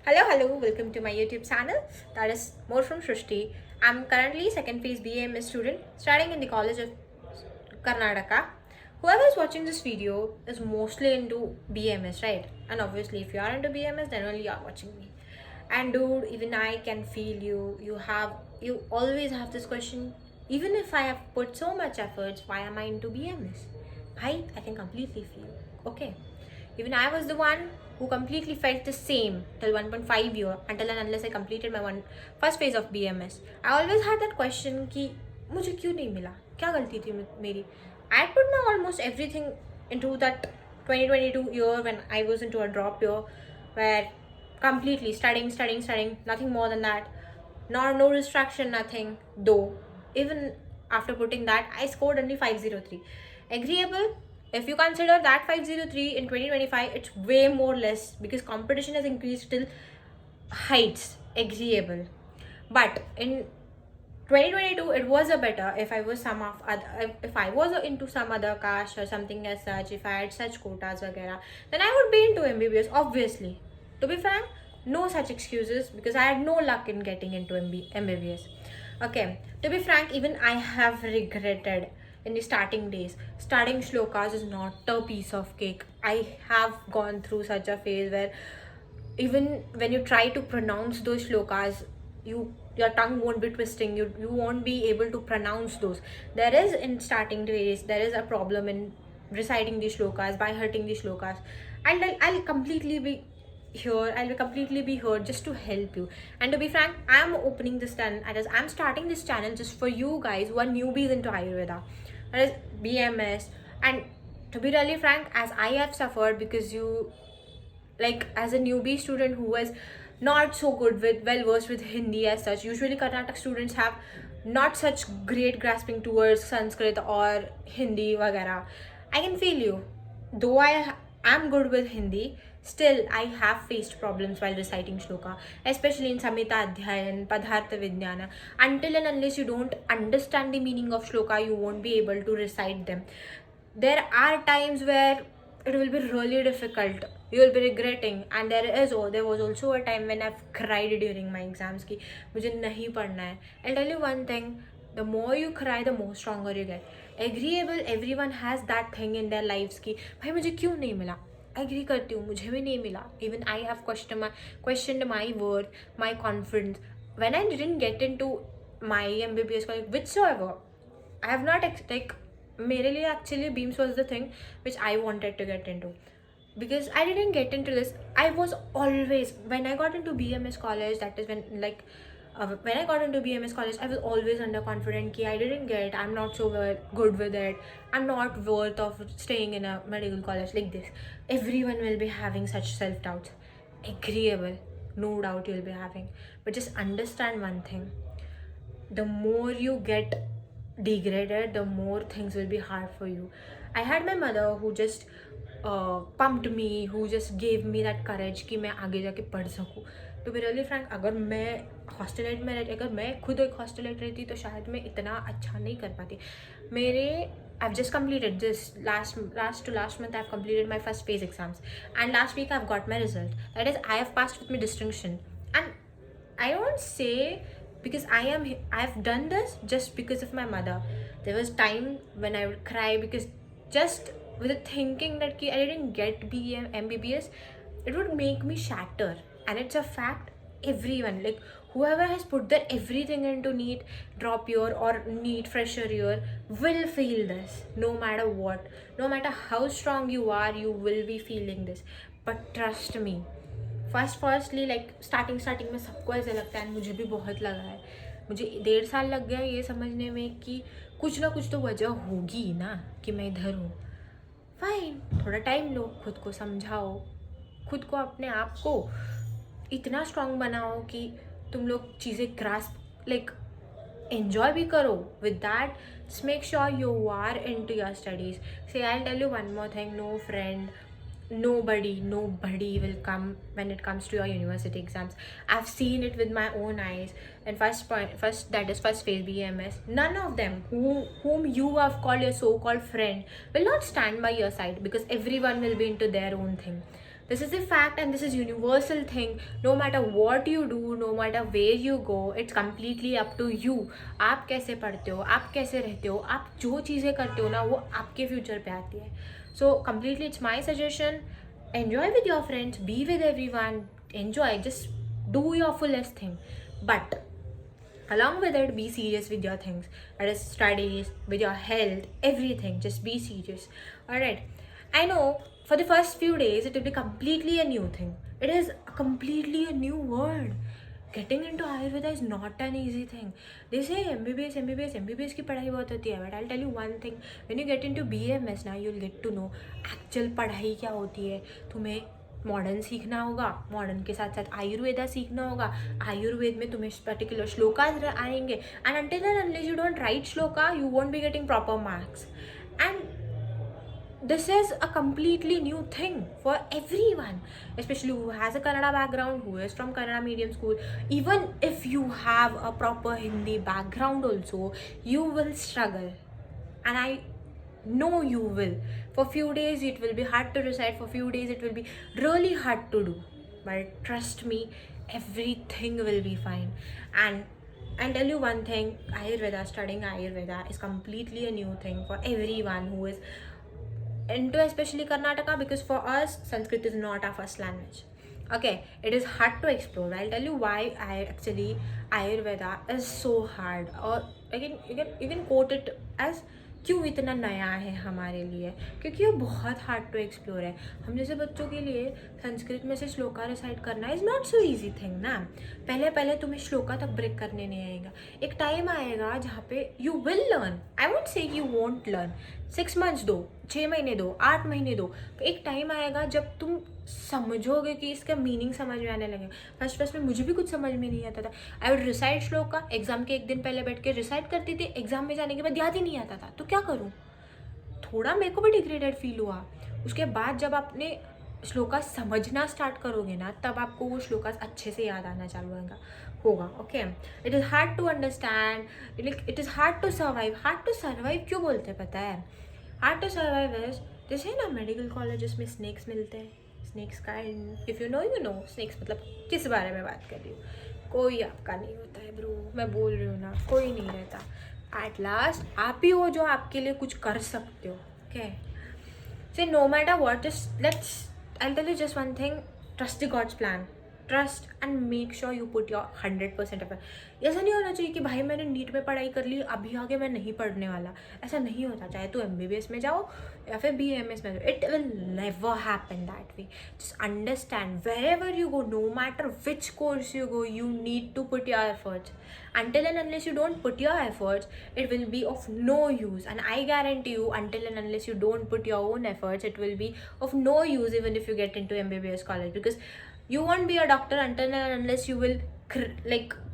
Hello, welcome to my YouTube channel. That is more from Shrishti. I'm currently second phase BAMS student studying in the College of Karnataka. Whoever is watching this video is mostly into BMS, right? And obviously, if you are into BMS, then only you are watching me. And dude, even I can feel you. You always have this question. Even if I have put so much efforts, why am I into BMS? I can completely feel. Okay. Even I was the one who completely felt the same till 1.5 year until and unless I completed my first phase of BMS. I always had that question कि मुझे क्यों नहीं मिला, क्या गलती थी मेरी. I put my almost everything into that 2022 year when I was into a drop year where completely studying, nothing more than that. No distraction, nothing. Though, even after putting that, I scored only 503. Agreeable? If you consider that 503 in 2025, it's way more less because competition has increased till heights. Agreeable. But in 2022 it was a better if I was some of other, if I was into some other caste or something as such, if I had such quotas vagera, then I would be into MBBS obviously. To be frank, no such excuses because I had no luck in getting into MBBS. Okay, to be frank, even I have regretted in the starting days. Studying shlokas is not a piece of cake. I have gone through such a phase where even when you try to pronounce those shlokas, your tongue won't be twisting, you won't be able to pronounce those. There is in starting days there is a problem in reciting these shlokas by hurting these shlokas, and I'll completely be here. I'll completely be here just to help you. And to be frank, I'm opening this channel, I'm starting this channel just for you guys who are newbies into Ayurveda, that is BMS. And to be really frank, as I have suffered, because you, like, as a newbie student who was not so good with well versed with Hindi as such. Usually Karnataka students have not such great grasping towards Sanskrit or Hindi vagara. I can feel you. Though I am good with Hindi, still I have faced problems while reciting shloka, especially in Samhita Adhyayan, Padartha Vijnana. Until and unless you don't understand the meaning of shloka, you won't be able to recite them. There are times where it will be really difficult, you will be regretting. And there was also a time when I've cried during my exams ki mujhe nahi padna hai. I'll tell you one thing, the more you cry the more stronger you get. Agreeable, everyone has that thing in their lives ki bhai mujhe kyun nahi mila. Agree करती हूँ, मुझे भी नहीं मिला. Even I have questioned my worth, my confidence when I didn't get into my MBBS college whatsoever. I have not like मेरे लिए actually beams was the thing which I wanted to get into, because I didn't get into this. I was always, when I got into BMS college, that is when I got into BMS college, I was always underconfident ki I'm not so good with it, I'm not worth of staying in a medical college like this. Everyone will be having such self-doubts. Agreeable, no doubt you'll be having, but just understand one thing, the more you get degraded, the more things will be hard for you. I had my mother who just pumped me, who just gave me that courage कि मैं आगे जाके पढ़ सकूँ. तो B really Frank, अगर मैं हॉस्टलेट में रहती, अगर मैं खुद एक हॉस्टलेट रहती तो शायद मैं इतना अच्छा नहीं कर पाती. मेरे I've just completed this last to last month. I've completed my first phase exams, and last week I've got my result. That is, I have passed with my distinction. And I won't say because I've done this just because of my mother. There was time when I would cry because just with the thinking that I didn't get MBBS, it would make me shatter. And it's a fact. Everyone, like whoever has put their everything into NEET drop year or NEET fresher year, will feel this no matter what. No matter how strong you are, you will be feeling this. But trust me, firstly like starting में सबको ऐसा लगता है, मुझे भी बहुत लगा है. मुझे 1.5 साल लग गया ये समझने में कि कुछ ना कुछ तो वजह होगी ना कि मैं इधर हूँ. फाइन, थोड़ा टाइम लो, खुद को समझाओ, खुद को, अपने आप को इतना स्ट्रॉन्ग बनाओ कि तुम लोग चीज़ें ग्रास्प लाइक enjoy भी करो. With that, just make sure you are into your studies. See, I'll tell you one more thing, no friend, nobody will come when it comes to your university exams. I've seen it with my own eyes. And first phase BMS, none of them whom you have called your so-called friend will not stand by your side, because everyone will be into their own thing. This is the fact and this is universal thing. No matter what you do, no matter where you go, it's completely up to you. आप कैसे पढ़ते हो, आप कैसे रहते हो, आप जो चीज़ें करते हो ना वो आपके फ्यूचर पे आती है. So completely it's my suggestion. Enjoy with your friends, be with everyone, enjoy, just do your fullest thing. But along with it, be serious with your things. That is studies, with your health, everything. Just be serious. Alright. I know for the first few days it will be completely a new thing. It is completely a new world. Getting into Ayurveda is not an easy thing. They say MBBS की पढ़ाई बहुत होती है. But I'll tell you one thing. When you get into BMS now, you'll get to know actual पढ़ाई क्या होती है. तुम्हें मॉडर्न सीखना होगा, मॉडर्न के साथ साथ आयुर्वेदा सीखना होगा. आयुर्वेद में तुम्हें पर्टिकुलर श्लोकास आएंगे. And until and unless you don't write shloka, you won't be getting proper marks. And this is a completely new thing for everyone, especially who has a Kannada background, who is from Kannada medium school. Even if you have a proper Hindi background also, you will struggle. And I know you will. For few days it will be hard to recite, for few days it will be really hard to do. But trust me, everything will be fine. And I'll tell you one thing, Ayurveda, studying Ayurveda is completely a new thing for everyone who is into especially Karnataka, because for us Sanskrit is not our first language. Okay, it is hard to explore. I'll tell you why Ayurveda is so hard, or you can quote it as क्यों इतना नया है हमारे लिए, क्योंकि वो बहुत hard to explore है. हम जैसे बच्चों के लिए संस्कृत में से श्लोका रिसाइट करना is not so easy thing ना. पहले तुम्हें श्लोका तक ब्रेक करने नहीं आएगा. एक टाइम आएगा जहाँ पे you will learn. I won't say you won't learn. 6 months दो, 6 महीने दो, 8 महीने दो. एक टाइम आएगा जब तुम समझोगे कि इसका मीनिंग समझ में आने लगे. फर्स्ट में मुझे भी कुछ समझ में नहीं आता था. I would recite shloka, exam के एक दिन पहले बैठ के रिसाइट करती थी. एग्जाम में जाने के बाद याद ही नहीं आता था. तो क्या करूँ, थोड़ा मेरे को भी डिग्रेडेड फील हुआ. उसके बाद जब आपने श्लोका समझना स्टार्ट करोगे ना, तब आपको वो श्लोका अच्छे से याद आना चालू होगा. Okay, it is hard to understand, it is hard to survive. Hard to survive क्यों बोलते हैं पता है? हार्ड टू सर्वाइव इज, जैसे ना मेडिकल कॉलेजेस में स्नेक्स मिलते हैं. स्नेक्स का, इफ़ यू नो स्नेक्स मतलब किस बारे में बात कर रही हूँ. कोई आपका नहीं होता है ब्रो, मैं बोल रही हूँ ना, कोई नहीं रहता. एट लास्ट आप ही हो जो आपके लिए कुछ कर सकते हो. Okay, say no matter what, just let's, I tell you just one thing, trust the God's plan. Trust and make sure you put your 100% effort. ऐसा नहीं होना चाहिए कि भाई मैंने नीट में पढ़ाई कर ली, अभी आगे मैं नहीं पढ़ने वाला. ऐसा नहीं होता. चाहे तो MBBS में जाओ या फिर BMS में जाओ, it will never happen that way. Just understand, wherever you go, no matter which course you go, you need to put your efforts. Until and unless you don't put your efforts, it will be of no use. And I guarantee you, until and unless you don't put your own efforts, it will be of no use even if you get into MBBS college, because you won't be a doctor until and unless you will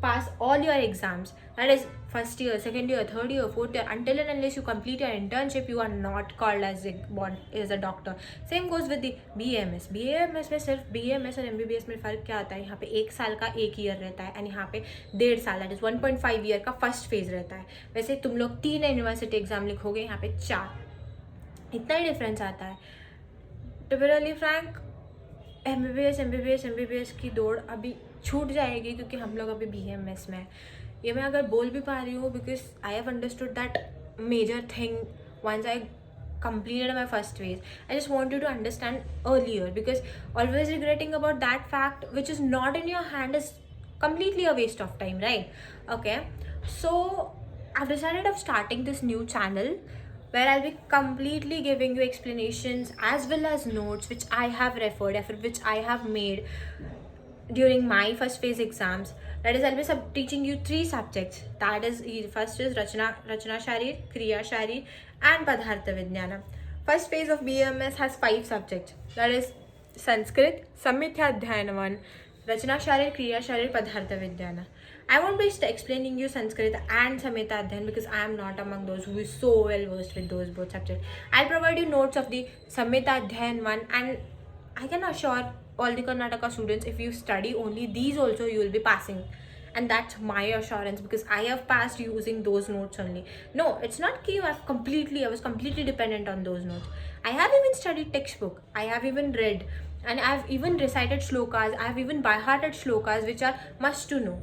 pass all your exams. That is first year, second year, third year, fourth year. Until and unless you complete your internship, you are not called as a doctor. Same goes with the BMS. BMS में सिर्फ BMS और MBBS में फ़र्क क्या आता है? यहाँ पे 1 साल का 1 ईयर रहता है, एंड यहाँ पे 1.5 साल, दैट इज़ 1.5 ईयर का फर्स्ट फेज रहता है. वैसे तुम लोग 3 यूनिवर्सिटी एग्जाम लिखोगे, यहाँ पे 4. इतना ही डिफरेंस आता है. To be really frank, MBBS की दौड़ अभी छूट जाएगी, क्योंकि हम लोग अभी BMS में. ये मैं अगर बोल भी पा रही हूँ because I have understood that major thing once I completed my first phase. I just want you to understand earlier, because always regretting about that fact which is not in your hand is completely a waste of time, right? Okay, so I've decided of starting this new channel where I'll be completely giving you explanations as well as notes which I have referred, which I have made during my first phase exams. That is, I'll be teaching you 3 subjects. That is, first is Rachana Sharir, Kriya Sharir and Padartha Vijnana. First phase of BMS has 5 subjects. That is Sanskrit, Samhita Adhyayan 1, Rachana Sharir, Kriya Sharir, Padartha Vijnana. I won't be explaining you Sanskrit and Samhita Adhyayan because I am not among those who is so well versed with those both subjects. I'll provide you notes of the Samhita Adhyayan 1, and I can assure all the Karnataka students, if you study only these also, you will be passing. And that's my assurance, because I have passed using those notes only. No, it's not that I was completely dependent on those notes. I have even studied textbook. I have even read and I've even recited shlokas, I've even by hearted shlokas which are must to know.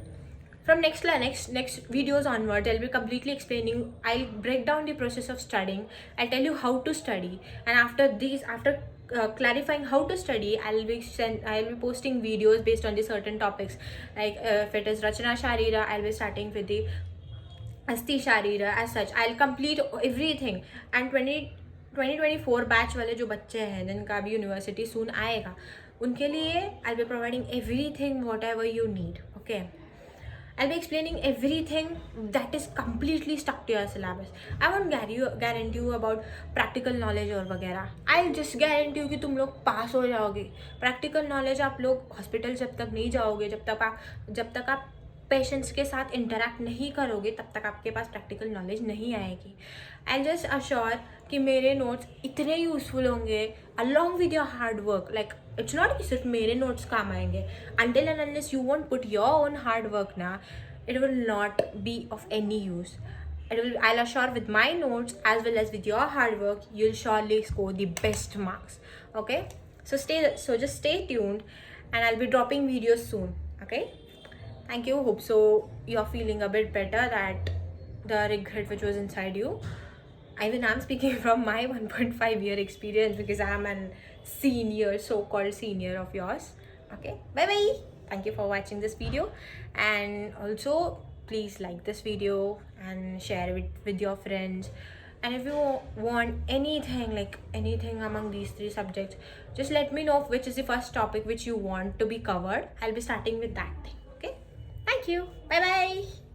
From next videos onwards, I'll be completely explaining, I'll break down the process of studying, I'll tell you how to study, and after clarifying how to study, I'll be posting videos based on the certain topics, like if it is Rachana Sharira, I'll be starting with the Asti Sharira. As such, I'll complete everything. And 2024 batch वाले जो बच्चे हैं जिनका भी university सून आएगा, उनके लिए I'll be providing everything whatever you need. Okay, I'll be explaining everything that is completely stuck to your syllabus. I won't guarantee you about practical knowledge और वगैरह. I'll just guarantee you कि तुम लोग पास हो जाओगे. Practical knowledge आप लोग hospital जब तक नहीं जाओगे, जब तक आप पेशेंट्स के साथ इंटरेक्ट नहीं करोगे, तब तक आपके पास प्रैक्टिकल नॉलेज नहीं आएगी. आई जस्ट अश्योर कि मेरे नोट्स इतने यूजफुल होंगे along with your hard work. Like it's not कि सिर्फ मेरे नोट्स काम आएंगे. Until and unless you won't put your own hard work ना, it will not be of any use. I'll assure with my notes as well as with your hard work, you'll surely score the best marks. Okay, so just stay tuned, and I'll be dropping videos soon. Okay, thank you. Hope so you're feeling a bit better that the regret which was inside you. Even I'm speaking from my 1.5 year experience because I'm a senior, so-called senior of yours. Okay, bye bye. Thank you for watching this video, and also please like this video and share it with your friends. And if you want anything, like anything among these three subjects, just let me know which is the first topic which you want to be covered. I'll be starting with that thing. Okay, thank you. Bye bye.